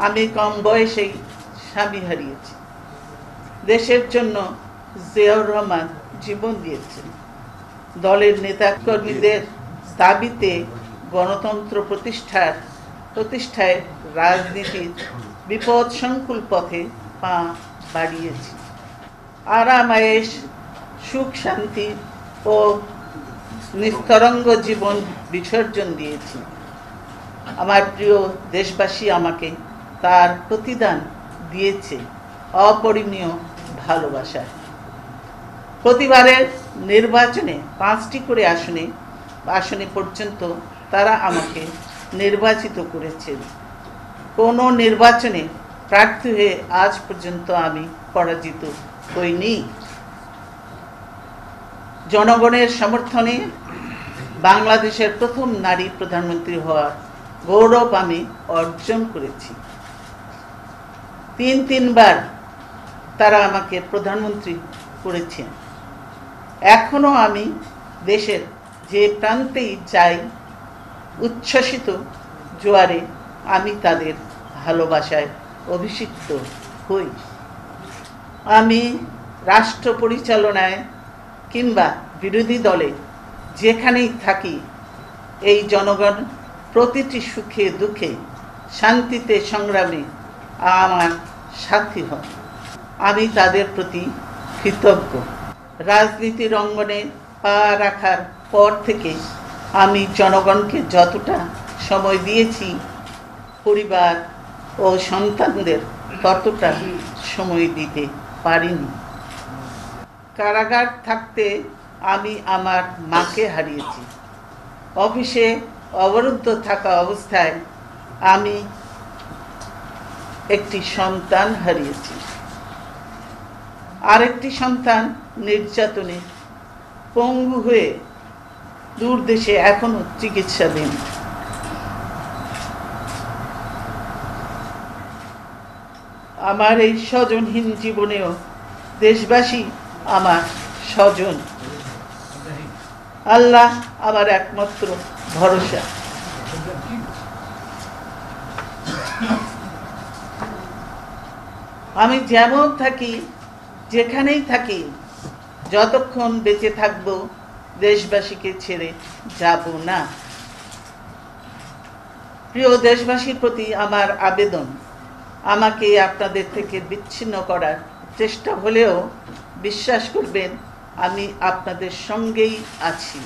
আমি কম বয়সেই স্বামী হারিয়েছি। দেশের জন্য জিয়াউর রহমান জীবন দিয়েছেন। দলের নেতাকর্মীদের দাবিতে গণতন্ত্র প্রতিষ্ঠায় রাজনীতির বিপদসংকুল পথে পা বাড়িয়েছি। আরাম আয়েশ, সুখ শান্তি ও নিস্তরঙ্গ জীবন বিসর্জন দিয়েছি। আমার প্রিয় দেশবাসী আমাকে তার প্রতিদান দিয়েছে অপরিমেয় ভালোবাসায়। প্রতিবারের নির্বাচনে 5টি করে আসনে পর্যন্ত তারা আমাকে নির্বাচিত করেছেন। কোনো নির্বাচনে প্রার্থী হয়ে আজ পর্যন্ত আমি পরাজিত হইনি। জনগণের সমর্থনে বাংলাদেশের প্রথম নারী প্রধানমন্ত্রী হওয়ার গৌরব আমি অর্জন করেছি। 3বার তারা আমাকে প্রধানমন্ত্রী করেছেন। এখনো আমি দেশের যে প্রান্তেই যাই, উচ্ছ্বসিত জোয়ারে আমি তাদের ভালোবাসায় অভিষিক্ত হই। আমি রাষ্ট্র পরিচালনায় কিংবা বিরোধী দলে যেখানেই থাকি, এই জনগণ প্রতিটি সুখে দুঃখে শান্তিতে সংগ্রামে আমার সাথী হন। আমি তাদের প্রতি কৃতজ্ঞ। রাজনীতির অঙ্গনে পা রাখার পর থেকে আমি জনগণকে যতটা সময় দিয়েছি, পরিবার ও সন্তানদের ততটা সময় দিতে পারিনি। কারাগার থাকতে আমি আমার মাকে হারিয়েছি। অফিসে অবরুদ্ধ থাকা অবস্থায় আমি একটি সন্তান হারিয়েছি। আরেকটি সন্তান নির্যাতনে পঙ্গু হয়ে দূর দেশে এখনো চিকিৎসাধীন। আমার এই স্বজনহীন জীবনেও দেশবাসী আমার স্বজন। আল্লাহ আমার একমাত্র ভরসা। আমি যেমন থাকি, যেখানেই থাকি, যতক্ষণ বেঁচে থাকবো দেশবাসীকে ছেড়ে যাব না। প্রিয় দেশবাসীর প্রতি আমার আবেদন, আমাকে আপনাদের থেকে বিচ্ছিন্ন করার চেষ্টা হলেও বিশ্বাস করবেন আমি আপনাদের সঙ্গেই আছি।